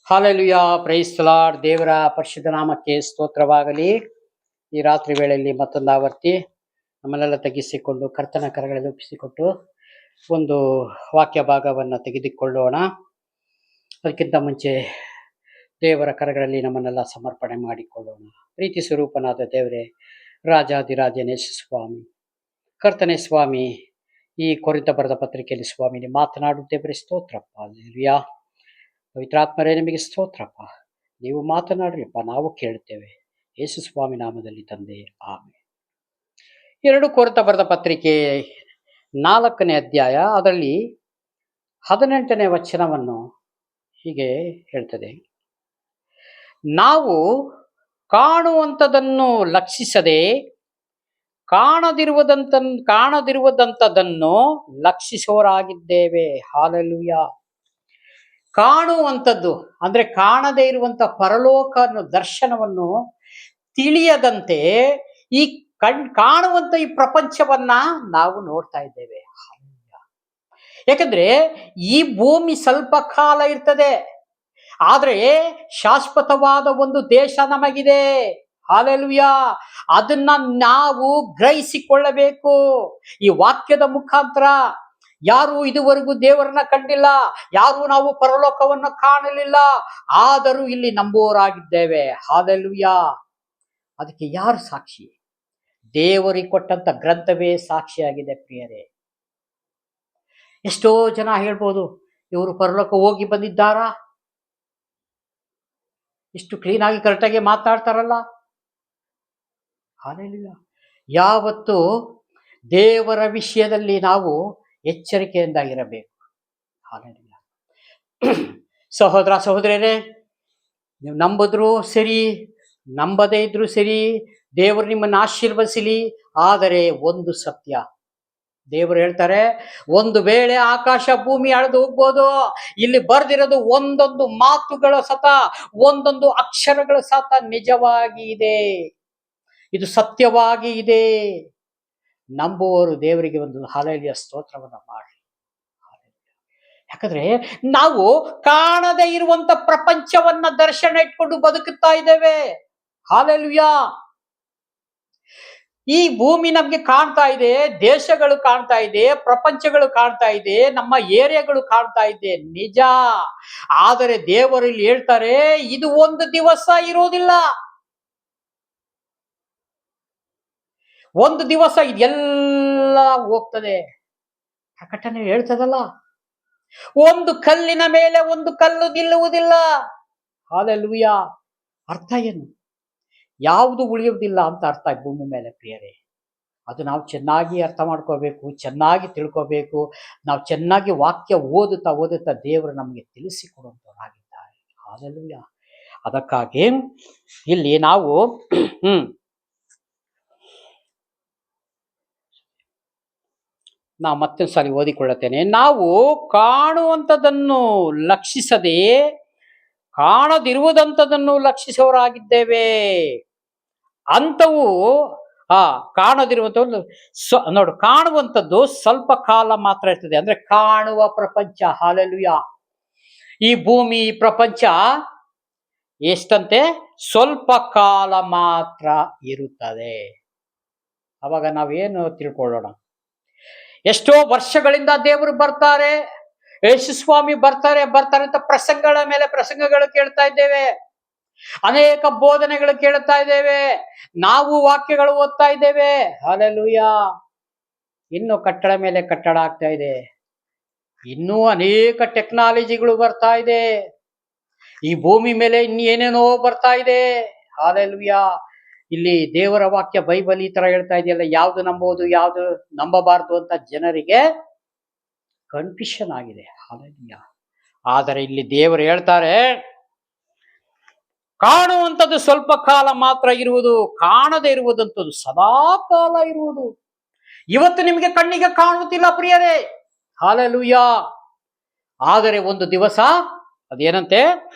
Hallelujah, price the lord. ದೇವರ ಪರಿಶುದ್ಧ ನಾಮಕ್ಕೆ ಸ್ತೋತ್ರವಾಗಲಿ. ಈ ರಾತ್ರಿ ವೇಳೆಯಲ್ಲಿ ಮತ್ತೊಂದು ಆವರ್ತಿ ನಮ್ಮನ್ನೆಲ್ಲ ತಗ್ಗಿಸಿಕೊಂಡು ಕರ್ತನ ಕರಗಳಲ್ಲಿ ಒಪ್ಪಿಸಿಕೊಟ್ಟು ಒಂದು ವಾಕ್ಯ ಭಾಗವನ್ನು ತೆಗೆದುಕೊಳ್ಳೋಣ. ಅದಕ್ಕಿಂತ ಮುಂಚೆ ದೇವರ ಕರಗಳಲ್ಲಿ ನಮ್ಮನ್ನೆಲ್ಲ ಸಮರ್ಪಣೆ ಮಾಡಿಕೊಳ್ಳೋಣ. ಪ್ರೀತಿ ಸ್ವರೂಪನಾದ ದೇವರೇ, ರಾಜಾದಿರಾಜನೇ ಸ್ವಾಮಿ, ಕರ್ತನೆ ಸ್ವಾಮಿ, ಈ ಕೊರಿತ ಬರೆದ ಪತ್ರಿಕೆಯಲ್ಲಿ ಸ್ವಾಮಿ ನೀವು ಮಾತನಾಡುತ್ತೇವೆ. ಸ್ತೋತ್ರಪ್ಪ. ಹಾಲೆಲುಯಾ. ಪವಿತ್ರಾತ್ಮರೇ, ನಿಮಗೆ ಸ್ತೋತ್ರಪ್ಪ. ನೀವು ಮಾತನಾಡ್ರಿಪ್ಪ, ನಾವು ಕೇಳುತ್ತೇವೆ. ಯೇಸು ಸ್ವಾಮಿ ನಾಮದಲ್ಲಿ ತಂದೆ, ಆಮೆನ್. 2 ಕೊರಿಂಥ ಬರೆದ ಪತ್ರಿಕೆ 4ನೇ ಅಧ್ಯಾಯ, ಅದರಲ್ಲಿ 18ನೇ ವಚನವನ್ನು ಹೀಗೆ ಹೇಳ್ತದೆ: ನಾವು ಕಾಣುವಂಥದ್ದನ್ನು ಲಕ್ಷಿಸದೆ ಕಾಣದಿರುವುದಂಥದ್ದನ್ನು ಲಕ್ಷಿಸುವವರಾಗಿದ್ದೇವೆ. ಹಾಲೆಲೂಯಾ. ಕಾಣುವಂಥದ್ದು ಅಂದ್ರೆ ಕಾಣದೇ ಇರುವಂತ ಪರಲೋಕ ದರ್ಶನವನ್ನು ತಿಳಿಯದಂತೆ ಈ ಕಾಣುವಂತ ಈ ಪ್ರಪಂಚವನ್ನ ನಾವು ನೋಡ್ತಾ ಇದ್ದೇವೆ. ಯಾಕಂದ್ರೆ ಈ ಭೂಮಿ ಸ್ವಲ್ಪ ಕಾಲ ಇರ್ತದೆ, ಆದ್ರೆ ಶಾಶ್ವತವಾದ ಒಂದು ದೇಶ ನಮಗಿದೆ. ಹಾಲೆಲೂಯಾ. ಅದನ್ನ ನಾವು ಗ್ರಹಿಸಿಕೊಳ್ಳಬೇಕು. ಈ ವಾಕ್ಯದ ಮುಖಾಂತರ ಯಾರು ಇದುವರೆಗೂ ದೇವರನ್ನ ಕಂಡಿಲ್ಲ, ಯಾರು ನಾವು ಪರಲೋಕವನ್ನು ಕಾಣಲಿಲ್ಲ, ಆದರೂ ಇಲ್ಲಿ ನಂಬುವವರಾಗಿದ್ದೇವೆ. ಹಾಲೆಲೂಯಾ. ಅದಕ್ಕೆ ಯಾರು ಸಾಕ್ಷಿ? ದೇವರಿಗೆ ಕೊಟ್ಟಂತ ಗ್ರಂಥವೇ ಸಾಕ್ಷಿಯಾಗಿದೆ. ಪ್ರಿಯರೇ, ಎಷ್ಟೋ ಜನ ಹೇಳ್ಬೋದು, ಇವರು ಪರಲೋಕ ಹೋಗಿ ಬಂದಿದ್ದಾರಾ, ಇಷ್ಟು ಕ್ಲೀನ್ ಆಗಿ ಕರೆಕ್ಟಾಗಿ ಮಾತನಾಡ್ತಾರಲ್ಲ. ಹಾಲೆಲೂಯಾ. ಯಾವತ್ತು ದೇವರ ವಿಷಯದಲ್ಲಿ ನಾವು ಎಚ್ಚರಿಕೆಯಿಂದ ಇರಬೇಕು. ಹಾಲೆಲೂಯಾ. ಸಹೋದರ ಸಹೋದರರೇ, ನೀವು ನಂಬಿದ್ರು ಸರಿ, ನಂಬದೇ ಇದ್ರು ಸರಿ, ದೇವರು ನಿಮ್ಮನ್ನು ಆಶೀರ್ವದಿಸಲಿ. ಆದರೆ ಒಂದು ಸತ್ಯ, ದೇವರು ಹೇಳ್ತಾರೆ, ಒಂದು ವೇಳೆ ಆಕಾಶ ಭೂಮಿ ಅಳೆದು ಹೋಗ್ಬೋದು, ಇಲ್ಲಿ ಬರ್ದಿರೋದು ಒಂದೊಂದು ಮಾತುಗಳ ಸತ, ಒಂದೊಂದು ಅಕ್ಷರಗಳ ಸತ ನಿಜವಾಗಿ ಇದೆ, ಇದು ಸತ್ಯವಾಗಿ ಇದೆ. ನಂಬುವವರು ದೇವರಿಗೆ ಒಂದು ಹಾಲೆಲೂಯಾ ಸ್ತೋತ್ರವನ್ನು ಮಾಡಿ. ಯಾಕಂದ್ರೆ ನಾವು ಕಾಣದೇ ಇರುವಂತ ಪ್ರಪಂಚವನ್ನ ದರ್ಶನ ಇಟ್ಕೊಂಡು ಬದುಕುತ್ತಾ ಇದ್ದೇವೆ. ಹಾಲೆಲೂಯಾ. ಈ ಭೂಮಿ ನಮ್ಗೆ ಕಾಣ್ತಾ ಇದೆ, ದೇಶಗಳು ಕಾಣ್ತಾ ಇದೆ, ಪ್ರಪಂಚಗಳು ಕಾಣ್ತಾ ಇದೆ, ನಮ್ಮ ಏರಿಯಾಗಳು ಕಾಣ್ತಾ ಇದೆ, ನಿಜ. ಆದರೆ ದೇವರು ಇಲ್ಲಿ ಹೇಳ್ತಾರೆ, ಇದು ಒಂದು ದಿವಸ ಇರೋದಿಲ್ಲ. ಒಂದು ದಿವಸ ಇದೆಲ್ಲ ಹೋಗ್ತದೆ. ಪ್ರಕಟಣೆ ಹೇಳ್ತದಲ್ಲ, ಒಂದು ಕಲ್ಲಿನ ಮೇಲೆ ಒಂದು ಕಲ್ಲು ನಿಲ್ಲುವುದಿಲ್ಲ. ಹಾಲೆಲೂಯಾ. ಅರ್ಥ ಏನು? ಯಾವುದು ಉಳಿಯುವುದಿಲ್ಲ ಅಂತ ಅರ್ಥ ಭೂಮಿ ಮೇಲೆ. ಪ್ರಿಯರೇ, ಅದು ನಾವು ಚೆನ್ನಾಗಿ ಅರ್ಥ ಮಾಡ್ಕೋಬೇಕು, ಚೆನ್ನಾಗಿ ತಿಳ್ಕೋಬೇಕು. ನಾವು ಚೆನ್ನಾಗಿ ವಾಕ್ಯ ಓದುತ್ತಾ ದೇವರು ನಮಗೆ ತಿಳಿಸಿಕೊಡುವಂತವರಾಗಿದ್ದಾರೆ. ಹಾಲೆಲೂಯಾ. ಅದಕ್ಕಾಗಿ ಇಲ್ಲಿ ನಾವು ಮತ್ತೊಂದು ಸಾರಿ ಓದಿಕೊಳ್ಳುತ್ತೇನೆ. ನಾವು ಕಾಣುವಂಥದ್ದನ್ನು ಲಕ್ಷಿಸದೆ ಕಾಣದಿರುವುದಂಥದ್ದನ್ನು ಲಕ್ಷಿಸುವವರಾಗಿದ್ದೇವೆ. ಅಂಥವು ಕಾಣದಿರುವಂಥದ್ದು ನೋಡು, ಕಾಣುವಂಥದ್ದು ಸ್ವಲ್ಪ ಕಾಲ ಮಾತ್ರ ಇರ್ತದೆ, ಅಂದ್ರೆ ಕಾಣುವ ಪ್ರಪಂಚ. ಹಾಲೆಲೂಯಾ. ಈ ಭೂಮಿ ಪ್ರಪಂಚ ಎಷ್ಟಂತೆ? ಸ್ವಲ್ಪ ಕಾಲ ಮಾತ್ರ ಇರುತ್ತದೆ. ಅವಾಗ ನಾವೇನು ತಿಳ್ಕೊಳ್ಳೋಣ? ಎಷ್ಟೋ ವರ್ಷಗಳಿಂದ ದೇವರು ಬರ್ತಾರೆ, ಯೇಸು ಸ್ವಾಮಿ ಬರ್ತಾರೆ ಅಂತ ಪ್ರಸಂಗಗಳ ಮೇಲೆ ಪ್ರಸಂಗಗಳು ಕೇಳ್ತಾ ಇದ್ದೇವೆ, ಅನೇಕ ಬೋಧನೆಗಳು ಕೇಳ್ತಾ ಇದ್ದೇವೆ, ನಾವು ವಾಕ್ಯಗಳು ಓದ್ತಾ ಇದ್ದೇವೆ. ಹಾಲೆಲೂಯಾ. ಇನ್ನು ಕಟ್ಟಡ ಮೇಲೆ ಕಟ್ಟಡ ಆಗ್ತಾ ಇದೆ, ಇನ್ನೂ ಅನೇಕ ಟೆಕ್ನಾಲಜಿಗಳು ಬರ್ತಾ ಇದೆ, ಈ ಭೂಮಿ ಮೇಲೆ ಇನ್ನೇನೇನೋ ಬರ್ತಾ ಇದೆ. ಹಾಲೆಲೂಯಾ. ಇಲ್ಲಿ ದೇವರ ವಾಕ್ಯ ಬೈಬಲ್ ಈ ತರ ಹೇಳ್ತಾ ಇದೆಯಲ್ಲ, ಯಾವ್ದು ನಂಬೋದು ಯಾವ್ದು ನಂಬಬಾರದು ಅಂತ ಜನರಿಗೆ ಕನ್ಫ್ಯೂಷನ್ ಆಗಿದೆ. ಹಾಲೆಲೂಯಾ. ಆದರೆ ಇಲ್ಲಿ ದೇವರು ಹೇಳ್ತಾರೆ, ಕಾಣುವಂಥದ್ದು ಸ್ವಲ್ಪ ಕಾಲ ಮಾತ್ರ ಇರುವುದು, ಕಾಣದೇ ಇರುವುದಂಥದ್ದು ಸದಾ ಕಾಲ ಇರುವುದು. ಇವತ್ತು ನಿಮಗೆ ಕಣ್ಣಿಗೆ ಕಾಣುತ್ತಿಲ್ಲ ಪ್ರಿಯರೇ. ಹಾಲೆಲೂಯಾ. ಆದರೆ ಒಂದು ದಿವಸ ಅದೇನಂತೆ,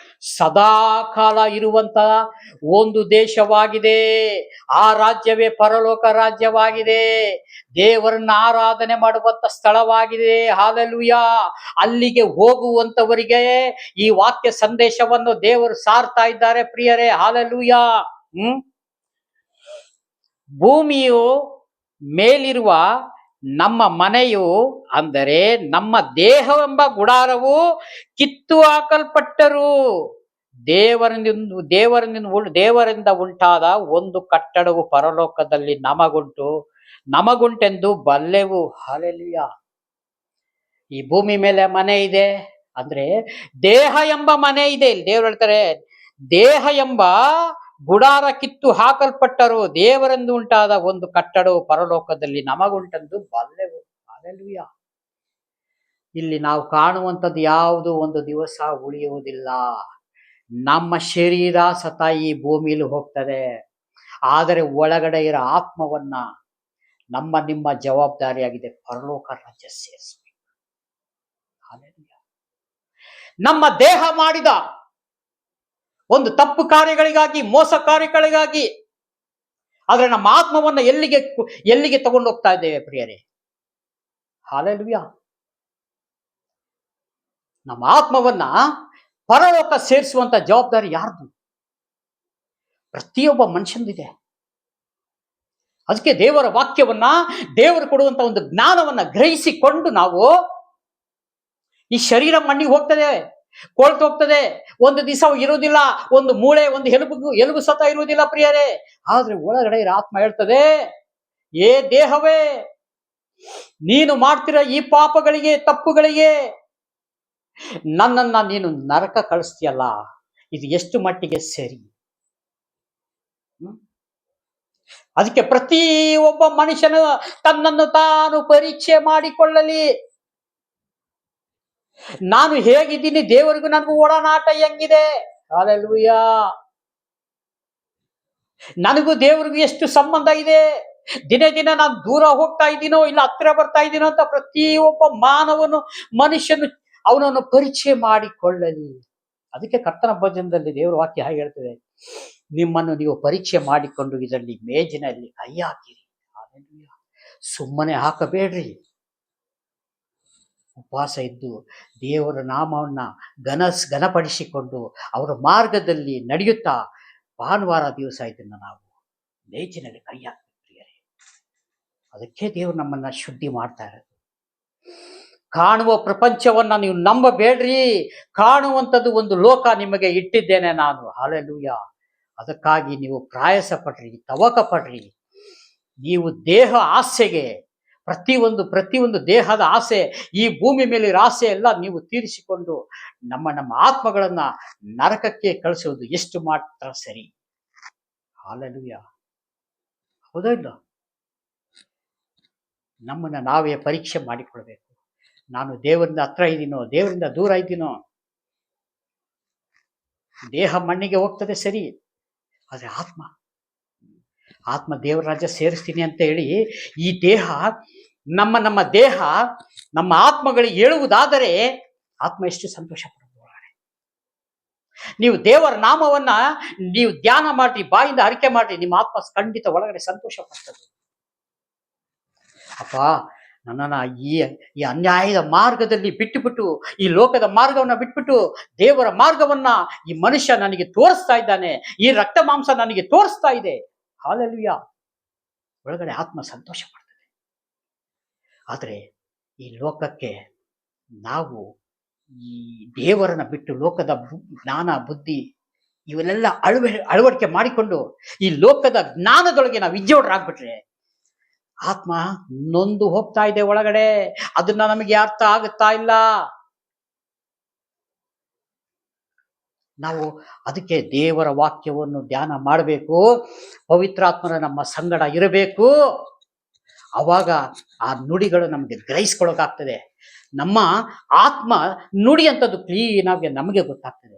ಸದಾ ಕಾಲ ಇರುವಂತ ಒಂದು ದೇಶವಾಗಿದೆ. ಆ ರಾಜ್ಯವೇ ಪರಲೋಕ ರಾಜ್ಯವಾಗಿದೆ. ದೇವರನ್ನ ಆರಾಧನೆ ಮಾಡುವಂತ ಸ್ಥಳವಾಗಿದೆ. ಹಾಲೆಲೂಯಾ. ಅಲ್ಲಿಗೆ ಹೋಗುವಂತವರಿಗೆ ಈ ವಾಕ್ಯ ಸಂದೇಶವನ್ನು ದೇವರು ಸಾರ್ತಾ ಇದ್ದಾರೆ ಪ್ರಿಯರೇ. ಹಾಲೆಲೂಯಾ. ಭೂಮಿಯು ಮೇಲಿರುವ ನಮ್ಮ ಮನೆಯು, ಅಂದರೆ ನಮ್ಮ ದೇಹವೆಂಬ ಗುಡಾರವು ಕಿತ್ತು ಹಾಕಲ್ಪಟ್ಟರು. ದೇವರಿಂದ ಉಂಟಾದ ಒಂದು ಕಟ್ಟಡವು ಪರಲೋಕದಲ್ಲಿ ನಮಗುಂಟೆಂದು ಬಲ್ಲೆವು. ಹಾಲೆಲೂಯಾ. ಈ ಭೂಮಿ ಮೇಲೆ ಮನೆ ಇದೆ ಅಂದ್ರೆ ದೇಹ ಎಂಬ ಮನೆ ಇದೆ. ಇಲ್ಲಿ ದೇವರು ಹೇಳ್ತಾರೆ, ದೇಹ ಎಂಬ ಗುಡಾರ ಕಿತ್ತು ಹಾಕಲ್ಪಟ್ಟರು. ದೇವರೆಂದು ಉಂಟಾದ ಒಂದು ಕಟ್ಟಡವು ಪರಲೋಕದಲ್ಲಿ ನಮಗುಂಟೆಂದು ಬಲ್ಲೆವು. ಹಾಲೆಲೂಯಾ. ಇಲ್ಲಿ ನಾವು ಕಾಣುವಂಥದ್ದು ಯಾವುದು ಒಂದು ದಿವಸ ಉಳಿಯುವುದಿಲ್ಲ. ನಮ್ಮ ಶರೀರ ಸತ ಈ ಭೂಮಿಯಲ್ಲಿ ಹೋಗ್ತದೆ, ಆದರೆ ಒಳಗಡೆ ಇರೋ ಆತ್ಮವನ್ನ ನಿಮ್ಮ ಜವಾಬ್ದಾರಿಯಾಗಿದೆ ಪರಲೋಕ ರಾಜ್ಯ ಸೇರಿಸಬೇಕು. ನಮ್ಮ ದೇಹ ಮಾಡಿದ ಒಂದು ತಪ್ಪು ಕಾರ್ಯಗಳಿಗಾಗಿ, ಮೋಸ ಕಾರ್ಯಗಳಿಗಾಗಿ, ಆದ್ರೆ ನಮ್ಮ ಆತ್ಮವನ್ನ ಎಲ್ಲಿಗೆ ತಗೊಂಡು ಹೋಗ್ತಾ ಇದ್ದೇವೆ ಪ್ರಿಯರೇ? ಹಾಲೆಲೂಯಾ. ನಮ್ಮ ಆತ್ಮವನ್ನ ಪರಲೋಕ ಸೇರಿಸುವಂತ ಜವಾಬ್ದಾರಿ ಯಾರ್ದು? ಪ್ರತಿಯೊಬ್ಬ ಮನುಷ್ಯನಿದೆ. ಅದಕ್ಕೆ ದೇವರ ವಾಕ್ಯವನ್ನ, ದೇವರು ಕೊಡುವಂತ ಒಂದು ಜ್ಞಾನವನ್ನ ಗ್ರಹಿಸಿಕೊಂಡು ನಾವು, ಈ ಶರೀರ ಮಣ್ಣಿಗೆ ಹೋಗ್ತದೆ, ಕೊಳ್ತು ಹೋಗ್ತದೆ, ಒಂದು ದಿವಸ ಇರುವುದಿಲ್ಲ, ಒಂದು ಮೂಳೆ, ಒಂದು ಎಲುಬು ಸತ ಇರುವುದಿಲ್ಲ ಪ್ರಿಯರೇ. ಆದ್ರೆ ಒಳಗಡೆ ಆತ್ಮ ಹೇಳ್ತದೆ, ಏ ದೇಹವೇ, ನೀನು ಮಾಡ್ತಿರೋ ಈ ಪಾಪಗಳಿಗೆ, ತಪ್ಪುಗಳಿಗೆ ನನ್ನನ್ನ ನೀನು ನರಕ ಕಳಿಸ್ತೀಯಲ್ಲ, ಇದು ಎಷ್ಟು ಮಟ್ಟಿಗೆ ಸರಿ? ಅದಕ್ಕೆ ಪ್ರತಿ ಒಬ್ಬ ಮನುಷ್ಯನು ತನ್ನನ್ನು ತಾನು ಪರೀಕ್ಷೆ ಮಾಡಿಕೊಳ್ಳಲಿ. ನಾನು ಹೇಗಿದ್ದೀನಿ, ದೇವರಿಗೂ ನನಗೂ ಒಡನಾಟ ಹೆಂಗಿದೆ? ಹಾಲೆಲೂಯಾ. ನನಗೂ ದೇವರಿಗೂ ಎಷ್ಟು ಸಂಬಂಧ ಇದೆ? ದಿನೇ ದಿನ ನಾನು ದೂರ ಹೋಗ್ತಾ ಇದ್ದೀನೋ ಇಲ್ಲ ಹತ್ತಿರ ಬರ್ತಾ ಇದ್ದೀನೋ ಅಂತ ಪ್ರತಿಯೊಬ್ಬ ಮನುಷ್ಯನು ಅವನನ್ನು ಪರೀಕ್ಷೆ ಮಾಡಿಕೊಳ್ಳಲಿ. ಅದಕ್ಕೆ ಕರ್ತನ ಭಜನದಲ್ಲಿ ದೇವರ ವಾಕ್ಯ ಹಾಗೆ ಹೇಳ್ತದೆ, ನಿಮ್ಮನ್ನು ನೀವು ಪರೀಕ್ಷೆ ಮಾಡಿಕೊಂಡು ಇದರಲ್ಲಿ ಮೇಜಿನಲ್ಲಿ ಕೈ ಹಾಕಿರಿ. ಹಾಲೆಲೂಯಾ. ಸುಮ್ಮನೆ ಹಾಕಬೇಡ್ರಿ. ಉಪವಾಸ ಇದ್ದು ದೇವರ ನಾಮವನ್ನ ಘನಪಡಿಸಿಕೊಂಡು ಅವರ ಮಾರ್ಗದಲ್ಲಿ ನಡೆಯುತ್ತಾ ಭಾನುವಾರ ದಿವಸ ಇದನ್ನ ನಾವು ಮೇಜಿನಲ್ಲಿ ಕೈ ಹಾಕ್ತೀರಿ. ಅದಕ್ಕೆ ದೇವರು ನಮ್ಮನ್ನ ಶುದ್ಧಿ ಮಾಡ್ತಾ ಇರೋದು. ಕಾಣುವ ಪ್ರಪಂಚವನ್ನ ನೀವು ನಂಬಬೇಡ್ರಿ. ಕಾಣುವಂಥದ್ದು ಒಂದು ಲೋಕ ನಿಮಗೆ ಇಟ್ಟಿದ್ದೇನೆ ನಾನು. ಹಾಲೆಲೂಯಾ. ಅದಕ್ಕಾಗಿ ನೀವು ಪ್ರಯಾಸ ಪಡ್ರಿ, ತವಕ ಪಡ್ರಿ. ನೀವು ದೇಹ ಆಸೆಗೆ, ಪ್ರತಿಯೊಂದು ದೇಹದ ಆಸೆ, ಈ ಭೂಮಿ ಮೇಲೆ ಆಸೆ ಎಲ್ಲ ನೀವು ತೀರಿಸಿಕೊಂಡು ನಮ್ಮ ಆತ್ಮಗಳನ್ನ ನರಕಕ್ಕೆ ಕಳಿಸುವುದು ಎಷ್ಟು ಮಾತ್ರ ಸರಿ? ಹಾಲೆಲೂಯಾ. ಹೌದಾ ಇಲ್ಲ? ನಮ್ಮನ್ನ ನಾವೇ ಪರೀಕ್ಷೆ ಮಾಡಿಕೊಳ್ಬೇಕು. ನಾನು ದೇವರಿಂದ ಹತ್ರ ಇದ್ದೀನೋ, ದೇವರಿಂದ ದೂರ ಇದ್ದೀನೋ? ದೇಹ ಮಣ್ಣಿಗೆ ಹೋಗ್ತದೆ ಸರಿ, ಆದ್ರೆ ಆತ್ಮ ದೇವರ ರಾಜ್ಯ ಸೇರಿಸ್ತೀನಿ ಅಂತ ಹೇಳಿ ಈ ದೇಹ, ನಮ್ಮ ದೇಹ ನಮ್ಮ ಆತ್ಮಗಳಿಗೆ ಹೇಳುವುದಾದರೆ ಆತ್ಮ ಎಷ್ಟು ಸಂತೋಷ ಪಡುವುದು. ನೀವು ದೇವರ ನಾಮವನ್ನ ನೀವು ಧ್ಯಾನ ಮಾಡ್ರಿ, ಬಾಯಿಂದ ಅರಿಕೆ ಮಾಡ್ರಿ, ನಿಮ್ಮ ಆತ್ಮ ಖಂಡಿತ ಒಳಗಡೆ ಸಂತೋಷ ಪಡ್ತದೆ. ಅಪ್ಪ, ನನ್ನನ್ನ ಈ ಅನ್ಯಾಯದ ಮಾರ್ಗದಲ್ಲಿ ಬಿಟ್ಟುಬಿಟ್ಟು, ಈ ಲೋಕದ ಮಾರ್ಗವನ್ನ ಬಿಟ್ಬಿಟ್ಟು ದೇವರ ಮಾರ್ಗವನ್ನ ಈ ಮನುಷ್ಯ ನನಗೆ ತೋರಿಸ್ತಾ ಇದ್ದಾನೆ, ಈ ರಕ್ತ ಮಾಂಸ ನನಗೆ ತೋರಿಸ್ತಾ ಇದೆ. ಹಾಲೆಲೂಯಾ. ಒಳಗಡೆ ಆತ್ಮ ಸಂತೋಷ ಪಡ್ತದೆ. ಆದ್ರೆ ಈ ಲೋಕಕ್ಕೆ ನಾವು ಈ ದೇವರನ್ನ ಬಿಟ್ಟು ಲೋಕದ ಜ್ಞಾನ, ಬುದ್ಧಿ ಇವನ್ನೆಲ್ಲ ಅಳವಡಿಕೆ ಮಾಡಿಕೊಂಡು ಈ ಲೋಕದ ಜ್ಞಾನದೊಳಗೆ ನಾವು ವಿಜ್ಜೋಡರಾಗ್ಬಿಟ್ರೆ ಆತ್ಮ ನೊಂದು ಹೋಗ್ತಾ ಇದೆ ಒಳಗಡೆ. ಅದನ್ನ ನಮಗೆ ಅರ್ಥ ಆಗುತ್ತಾ ಇಲ್ಲ. ನಾವು ಅದಕ್ಕೆ ದೇವರ ವಾಕ್ಯವನ್ನು ಧ್ಯಾನ ಮಾಡಬೇಕು. ಪವಿತ್ರಾತ್ಮನ ನಮ್ಮ ಸಂಗಡ ಇರಬೇಕು. ಅವಾಗ ಆ ನುಡಿಗಳು ನಮಗೆ ಗ್ರಹಿಸ್ಕೊಳ್ಳೋಕಾಗ್ತದೆ. ನಮ್ಮ ಆತ್ಮ ನುಡಿ ಅಂತದ್ದು ಕ್ಲೀನ್ ಆಗಿ ನಮಗೆ ಗೊತ್ತಾಗ್ತದೆ.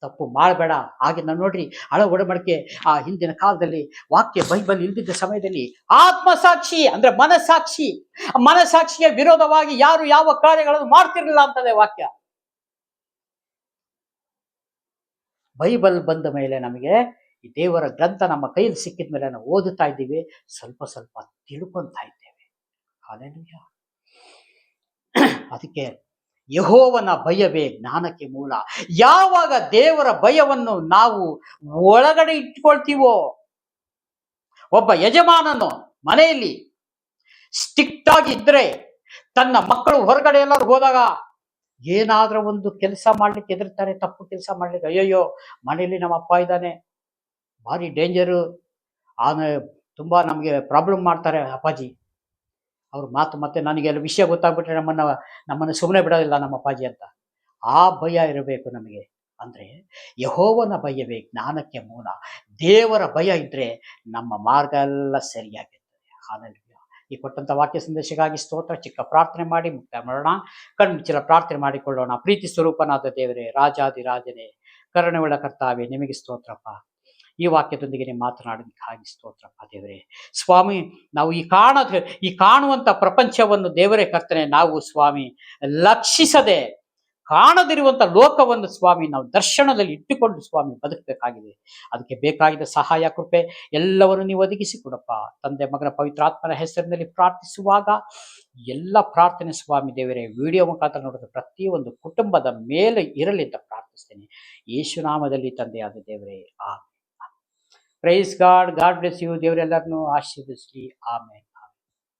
ತಪ್ಪು ಮಾಡಬೇಡ. ಹಾಗೆ ನಾವು ನೋಡ್ರಿ, ಹಳ ಒಡಂಬಡಿಕೆ ಆ ಹಿಂದಿನ ಕಾಲದಲ್ಲಿ ವಾಕ್ಯ ಬೈಬಲ್ ಇಲ್ದಿದ್ದ ಸಮಯದಲ್ಲಿ ಆತ್ಮಸಾಕ್ಷಿ ಅಂದ್ರೆ ಮನಸಾಕ್ಷಿಗೆ ವಿರೋಧವಾಗಿ ಯಾರು ಯಾವ ಕಾರ್ಯಗಳನ್ನು ಮಾಡ್ತಿರ್ಲಿಲ್ಲ ಅಂತದೆ ವಾಕ್ಯ. ಬೈಬಲ್ ಬಂದ ಮೇಲೆ ನಮಗೆ ಈ ದೇವರ ಗ್ರಂಥ ನಮ್ಮ ಕೈಯಲ್ಲಿ ಸಿಕ್ಕಿದ ಮೇಲೆ ನಾವು ಓದುತ್ತಾ ಇದ್ದೀವಿ, ಸ್ವಲ್ಪ ಸ್ವಲ್ಪ ತಿಳ್ಕೊಂತಾ ಇದ್ದೇವೆ. ಹಾಲೆಲೂಯಾ. ಅದಕ್ಕೆ ಯೆಹೋವನ ಭಯವೇ ಜ್ಞಾನಕ್ಕೆ ಮೂಲ. ಯಾವಾಗ ದೇವರ ಭಯವನ್ನು ನಾವು ಒಳಗಡೆ ಇಟ್ಕೊಳ್ತೀವೋ, ಒಬ್ಬ ಯಜಮಾನನು ಮನೆಯಲ್ಲಿ ಸ್ಟ್ರಿಕ್ಟ್ ಆಗಿ ಇದ್ರೆ, ತನ್ನ ಮಕ್ಕಳು ಹೊರಗಡೆ ಎಲ್ಲರೂ ಹೋದಾಗ ಏನಾದ್ರೂ ಒಂದು ಕೆಲಸ ಮಾಡ್ಲಿಕ್ಕೆ ಹೆದರ್ತಾರೆ, ತಪ್ಪು ಕೆಲಸ ಮಾಡ್ಲಿಕ್ಕೆ. ಅಯ್ಯಯ್ಯೋ, ಮನೆಯಲ್ಲಿ ನಮ್ಮ ಅಪ್ಪ ಇದ್ದಾನೆ, ಭಾರಿ ಡೇಂಜರು, ಆಮೇಲೆ ತುಂಬಾ ನಮಗೆ ಪ್ರಾಬ್ಲಮ್ ಮಾಡ್ತಾರೆ ಅಪ್ಪಾಜಿ, ಅವ್ರ ಮಾತು ಮತ್ತೆ ನನಗೆಲ್ಲ ವಿಷಯ ಗೊತ್ತಾಗ್ಬಿಟ್ರೆ ನಮ್ಮನ್ನು ಸುಮ್ಮನೆ ಬಿಡೋದಿಲ್ಲ ನಮ್ಮ ಅಪ್ಪಾಜಿ ಅಂತ. ಆ ಭಯ ಇರಬೇಕು ನಮಗೆ. ಅಂದ್ರೆ ಯೆಹೋವನ ಭಯವೇ ಜ್ಞಾನಕ್ಕೆ ಮೂಲ. ದೇವರ ಭಯ ಇದ್ರೆ ನಮ್ಮ ಮಾರ್ಗ ಎಲ್ಲ ಸರಿಯಾಗಿರ್ತದೆ. ಹಾಲೆಲೂಯಾ. ಈ ಕೊಟ್ಟಂತ ವಾಕ್ಯ ಸಂದೇಶಕ್ಕಾಗಿ ಸ್ತೋತ್ರ. ಚಿಕ್ಕ ಪ್ರಾರ್ಥನೆ ಮಾಡಿ ಮುಕ್ತಾಯ ಮಾಡೋಣ. ಕಣ್ಮುಚ್ಚಲ ಪ್ರಾರ್ಥನೆ ಮಾಡಿಕೊಳ್ಳೋಣ. ಪ್ರೀತಿ ಸ್ವರೂಪನಾದ ದೇವರೇ, ರಾಜಾದಿರಾಜನೇ, ಕರುಣೆಯುಳ್ಳ ಕರ್ತಾವೇ, ನಿಮಗೆ ಸ್ತೋತ್ರಪ್ಪ. ಈ ವಾಕ್ಯದೊಂದಿಗೆ ನೀವು ಮಾತನಾಡೋದಕ್ಕಾಗಿ ಸ್ತೋತ್ರಪ್ಪ ದೇವರೇ. ಸ್ವಾಮಿ, ನಾವು ಈ ಕಾಣುವಂತ ಪ್ರಪಂಚವನ್ನು ದೇವರೇ ಕರ್ತನೆ, ನಾವು ಸ್ವಾಮಿ ಲಕ್ಷಿಸದೆ ಕಾಣದಿರುವಂತ ಲೋಕವನ್ನು ಸ್ವಾಮಿ ನಾವು ದರ್ಶನದಲ್ಲಿ ಇಟ್ಟುಕೊಂಡು ಸ್ವಾಮಿ ಬದುಕಬೇಕಾಗಿದೆ. ಅದಕ್ಕೆ ಬೇಕಾಗಿದ್ದ ಸಹಾಯ ಕೃಪೆ ಎಲ್ಲವನ್ನು ನೀವು ಒದಗಿಸಿ ಕೊಡಪ್ಪ. ತಂದೆ ಮಗನ ಪವಿತ್ರಾತ್ಮನ ಹೆಸರಿನಲ್ಲಿ ಪ್ರಾರ್ಥಿಸುವಾಗ ಎಲ್ಲ ಪ್ರಾರ್ಥನೆ ಸ್ವಾಮಿ ದೇವರೇ ವಿಡಿಯೋ ಮುಖಾಂತರ ನೋಡಿದ ಪ್ರತಿಯೊಂದು ಕುಟುಂಬದ ಮೇಲೆ ಇರಲಿ ಅಂತ ಪ್ರಾರ್ಥಿಸ್ತೇನೆ, ಯೇಸುನಾಮದಲ್ಲಿ ತಂದೆಯಾದ ದೇವರೇ. Praise God. God bless you. ದೇವರೆಲ್ಲರನ್ನು ಆಶೀರ್ವದಿಸಲಿ. ಆಮೇಲೆ